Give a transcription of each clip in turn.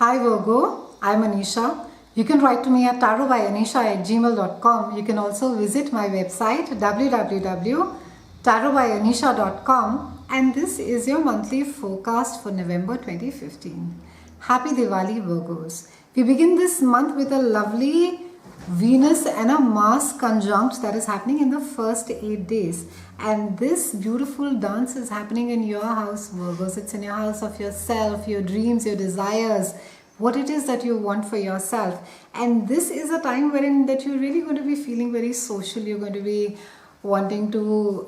Hi Virgo, I'm Anisha. You can write to me at tarotbyanisha@gmail.com. You can also visit my website www.tarotbyanisha.com, and this is your monthly forecast for November 2015. Happy Diwali Virgos. We begin this month with a lovely Venus and a Mars conjunct that is happening in the first 8 days. And this beautiful dance is happening in your house, Virgos. It's in your house of yourself, your dreams, your desires, what it is that you want for yourself. And this is a time wherein that you're really going to be feeling very social. You're going to be wanting to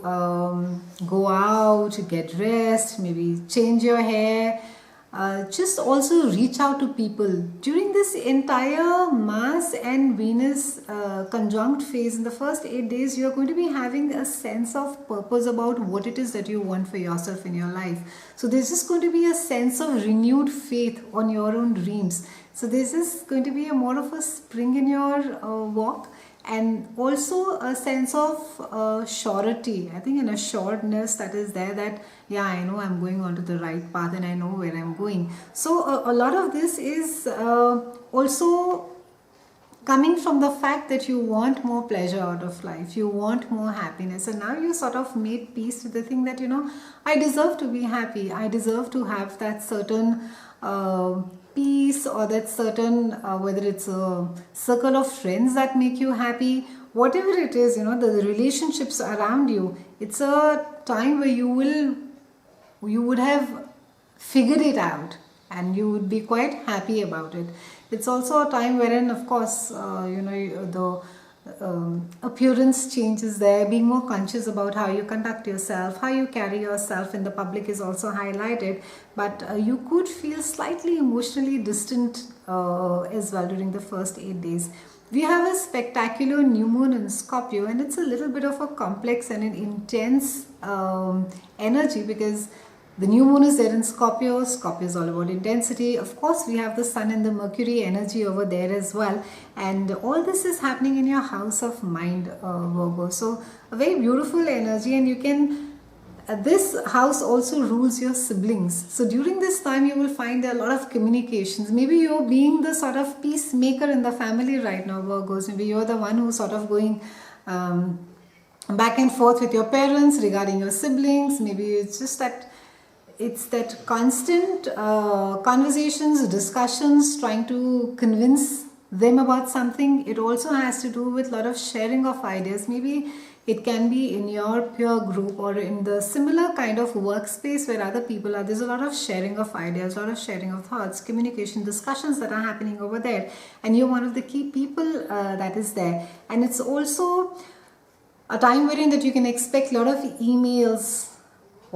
go out, get dressed, maybe change your hair. Just also reach out to people. During this entire Mars and Venus conjunct phase in the first 8 days, you are going to be having a sense of purpose about what it is that you want for yourself in your life. So there's just going to be a sense of renewed faith on your own dreams. So this is going to be more of a spring in your walk, and also a sense of surety. I think an assuredness that is there that yeah, I know I'm going onto the right path and I know where I'm going. So a lot of this is also coming from the fact that you want more pleasure out of life, you want more happiness, and now you sort of made peace with the thing that I deserve to be happy, I deserve to have that certain peace, or that certain whether it's a circle of friends that make you happy, whatever it is, the relationships around you. It's a time where you would have figured it out and you would be quite happy about it. It's also a time wherein, of course, the appearance changes there. Being more conscious about how you conduct yourself, how you carry yourself in the public is also highlighted. But you could feel slightly emotionally distant as well during the first 8 days. We have a spectacular new moon in Scorpio, and it's a little bit of a complex and an intense energy, because the new moon is there in Scorpio. Scorpio is all about intensity. Of course, we have the sun and the Mercury energy over there as well. And all this is happening in your house of mind, Virgo. So a very beautiful energy, and you can... this house also rules your siblings. So during this time, you will find a lot of communications. Maybe you're being the sort of peacemaker in the family right now, Virgos. Maybe you're the one who's sort of going back and forth with your parents regarding your siblings. Maybe it's just that it's that constant conversations, discussions, trying to convince them about something. It also has to do with a lot of sharing of ideas. Maybe it can be in your peer group or in the similar kind of workspace where other people are. There's a lot of sharing of ideas, a lot of sharing of thoughts, communication, discussions that are happening over there. And you're one of the key people that is there. And it's also a time wherein that you can expect a lot of emails,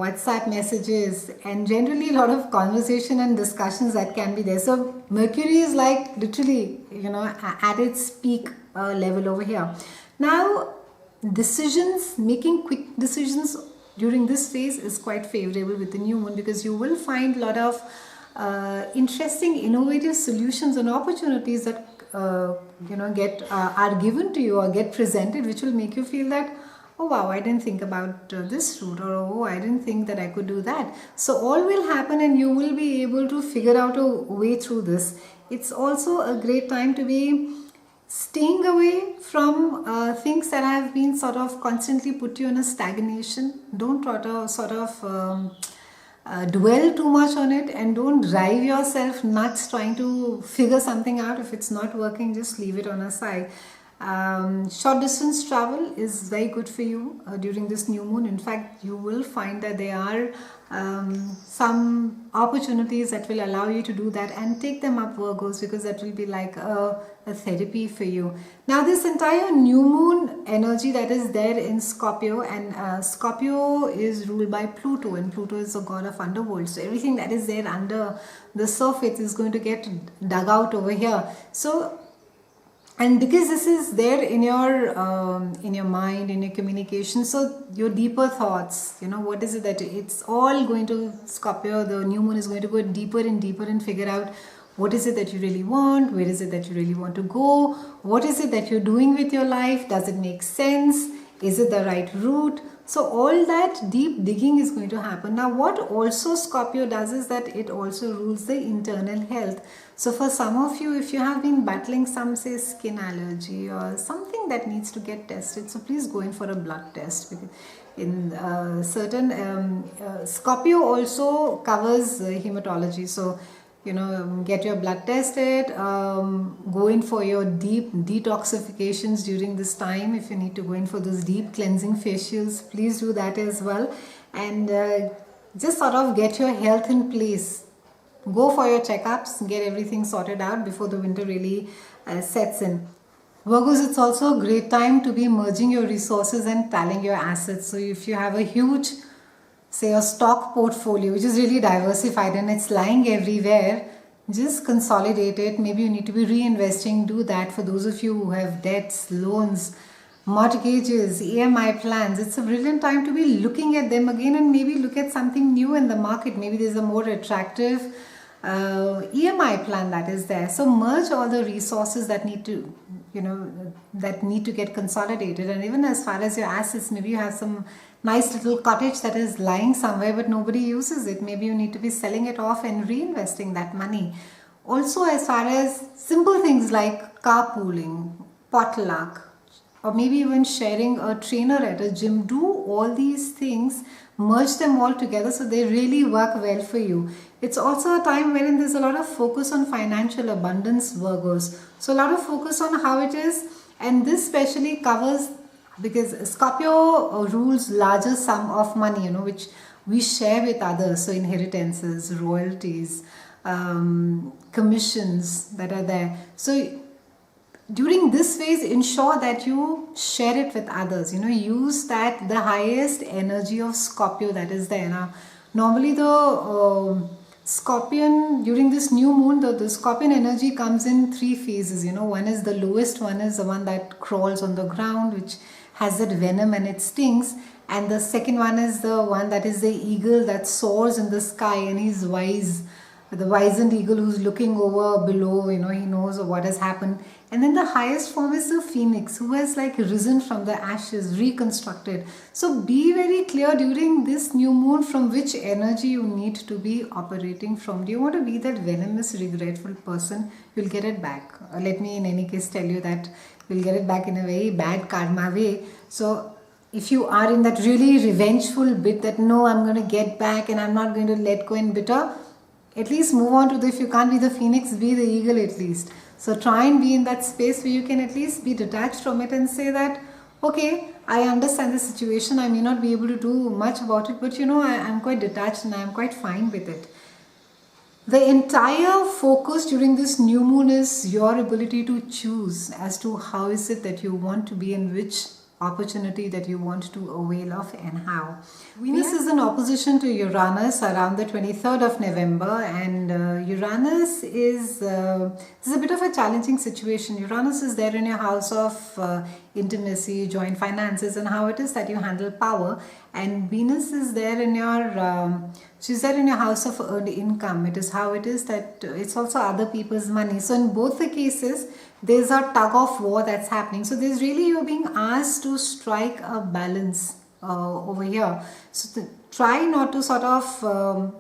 WhatsApp messages, and generally a lot of conversation and discussions that can be there. So Mercury is like literally, at its peak level over here. Now, making quick decisions during this phase is quite favorable with the new moon, because you will find a lot of interesting, innovative solutions and opportunities that are given to you or get presented, which will make you feel that, oh wow, I didn't think about this route, or oh, I didn't think that I could do that. So all will happen and you will be able to figure out a way through this. It's also a great time to be staying away from things that have been sort of constantly put you in a stagnation. Don't try to sort of dwell too much on it, and don't drive yourself nuts trying to figure something out. If it's not working, just leave it on a side. Short distance travel is very good for you during this new moon. In fact, you will find that there are some opportunities that will allow you to do that, and take them up, Virgos, because that will be like a therapy for you. Now, this entire new moon energy that is there in Scorpio, and Scorpio is ruled by Pluto, and Pluto is the god of underworld. So everything that is there under the surface is going to get dug out over here. So, and because this is there in your mind, in your communication, so your deeper thoughts, what is it that it's all going to... Scorpio, the new moon is going to go deeper and deeper and figure out what is it that you really want, where is it that you really want to go, what is it that you're doing with your life, does it make sense? Is it the right route? So all that deep digging is going to happen. Now what also Scorpio does is that it also rules the internal health. So for some of you, if you have been battling some, say, skin allergy or something that needs to get tested, so please go in for a blood test, because in certain Scorpio also covers hematology. So get your blood tested, go in for your deep detoxifications during this time. If you need to go in for those deep cleansing facials, please do that as well. And just sort of get your health in place. Go for your checkups, get everything sorted out before the winter really sets in. Virgos, it's also a great time to be merging your resources and tallying your assets. So if you have a huge, say, a stock portfolio which is really diversified and it's lying everywhere, just consolidate it. Maybe you need to be reinvesting. Do that. For those of you who have debts, loans, mortgages, EMI plans, it's a brilliant time to be looking at them again and maybe look at something new in the market. Maybe there's a more attractive EMI plan that is there. So merge all the resources that need to get consolidated. And even as far as your assets, maybe you have some nice little cottage that is lying somewhere but nobody uses it. Maybe you need to be selling it off and reinvesting that money. Also, as far as simple things like carpooling, potluck, or maybe even sharing a trainer at a gym, do all these things, merge them all together so they really work well for you. It's also a time wherein there's a lot of focus on financial abundance, Virgos. So a lot of focus on how it is, and this specially covers, because Scorpio rules larger sum of money, which we share with others. So inheritances, royalties, commissions that are there. So during this phase, ensure that you share it with others. Use the highest energy of Scorpio that is there. Now, normally the Scorpion, during this new moon, the Scorpion energy comes in three phases. One is the lowest, one is the one that crawls on the ground, which has that venom and it stings. And the second one is the one that is the eagle that soars in the sky and he's wise. The wizened eagle who's looking over below, he knows what has happened. And then the highest form is the phoenix, who has risen from the ashes, reconstructed. So be very clear during this new moon from which energy you need to be operating from. Do you want to be that venomous, regretful person? You'll get it back. Let me in any case tell you that you'll get it back in a very bad karma way. So if you are in that really revengeful bit that no, I'm going to get back and I'm not going to let go and bitter, at least move on to if you can't be the phoenix, be the eagle at least. So try and be in that space where you can at least be detached from it and say that, okay, I understand the situation. I may not be able to do much about it, but I'm quite detached and I'm quite fine with it. The entire focus during this new moon is your ability to choose as to how is it that you want to be in which opportunity that you want to avail of and how. Venus is in opposition to Uranus around the 23rd of November, and Uranus is this is a bit of a challenging situation. Uranus is there in your house of intimacy, joint finances, and how it is that you handle power, and Venus is there in your she's there in your house of earned income. It is how it is that it's also other people's money. So in both the cases, there's a tug of war that's happening. So there's really, you're being asked to strike a balance over here. So try not to sort of,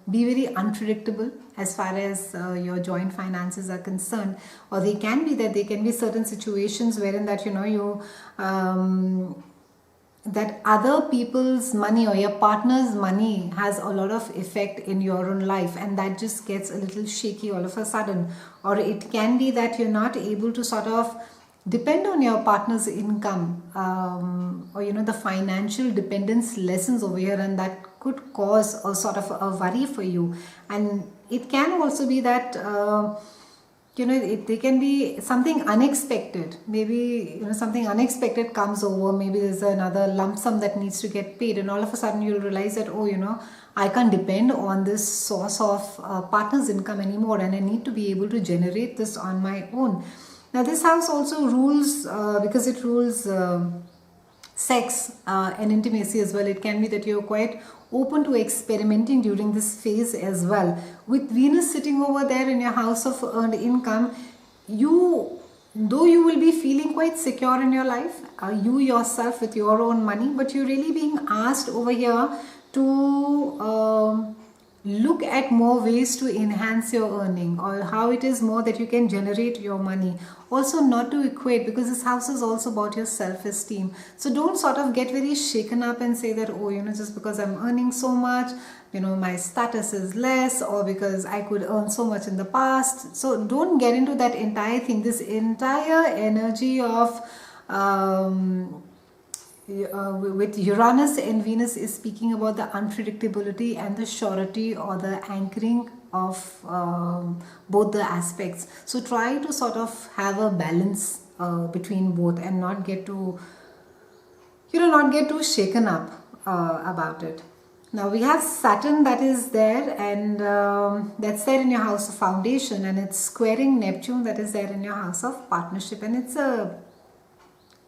be very unpredictable as far as your joint finances are concerned. Or they can be that there can be certain situations wherein that, that other people's money or your partner's money has a lot of effect in your own life, and that just gets a little shaky all of a sudden. Or it can be that you're not able to sort of depend on your partner's income, or the financial dependence lessons over here, and that could cause a sort of a worry for you. And it can also be that there can be something unexpected. Maybe, something unexpected comes over. Maybe there's another lump sum that needs to get paid, and all of a sudden you'll realize that, I can't depend on this source of partner's income anymore, and I need to be able to generate this on my own. Now, this house also rules, because it rules sex and intimacy as well. It can be that you're quite open to experimenting during this phase as well. With Venus sitting over there in your house of earned income, you though you will be feeling quite secure in your life, you yourself with your own money, but you're really being asked over here to look at more ways to enhance your earning, or how it is more that you can generate your money. Also, not to equate, because this house is also about your self-esteem. So don't sort of get very shaken up and say that, oh, just because I'm earning so much, my status is less, or because I could earn so much in the past. So don't get into that entire thing. This entire energy of with Uranus and Venus is speaking about the unpredictability and the surety, or the anchoring of both the aspects. So try to sort of have a balance between both, and not get too shaken up about it. Now we have Saturn that is there, and that's there in your house of foundation, and it's squaring Neptune that is there in your house of partnership. And it's a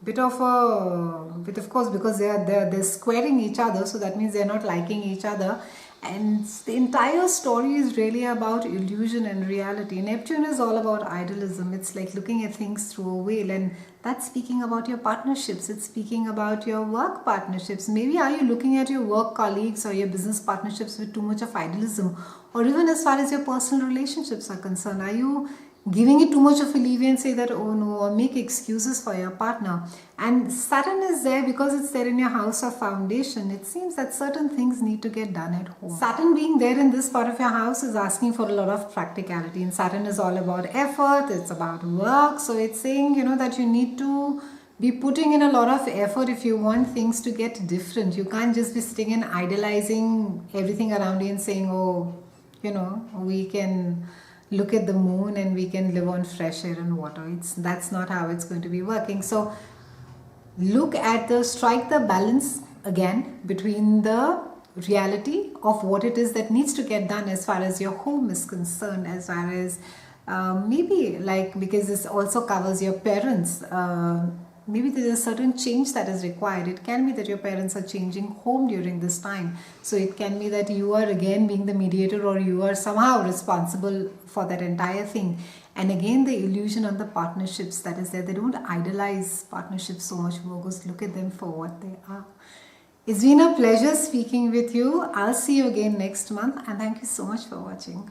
bit of course, because they're squaring each other, so that means they're not liking each other. And the entire story is really about illusion and reality. Neptune is all about idealism. It's like looking at things through a veil, and that's speaking about your partnerships. It's speaking about your work partnerships. Maybe are you looking at your work colleagues or your business partnerships with too much of idealism? Or even as far as your personal relationships are concerned, are you giving it too much of a leeway and say that, oh no, or make excuses for your partner? And Saturn is there because it's there in your house of foundation. It seems that certain things need to get done at home. Saturn being there in this part of your house is asking for a lot of practicality, and Saturn is all about effort, it's about work. So it's saying, that you need to be putting in a lot of effort if you want things to get different. You can't just be sitting and idolizing everything around you and saying, oh, we can look at the moon and we can live on fresh air and water. That's not how it's going to be working. So strike the balance again between the reality of what it is that needs to get done as far as your home is concerned, as far as maybe, like, because this also covers your parents. Maybe there is a certain change that is required. It can be that your parents are changing home during this time. So it can be that you are again being the mediator, or you are somehow responsible for that entire thing. And again, the illusion on the partnerships that is there. They don't idolize partnerships so much, Virgos. Look at them for what they are. It's been a pleasure speaking with you. I'll see you again next month, and thank you so much for watching.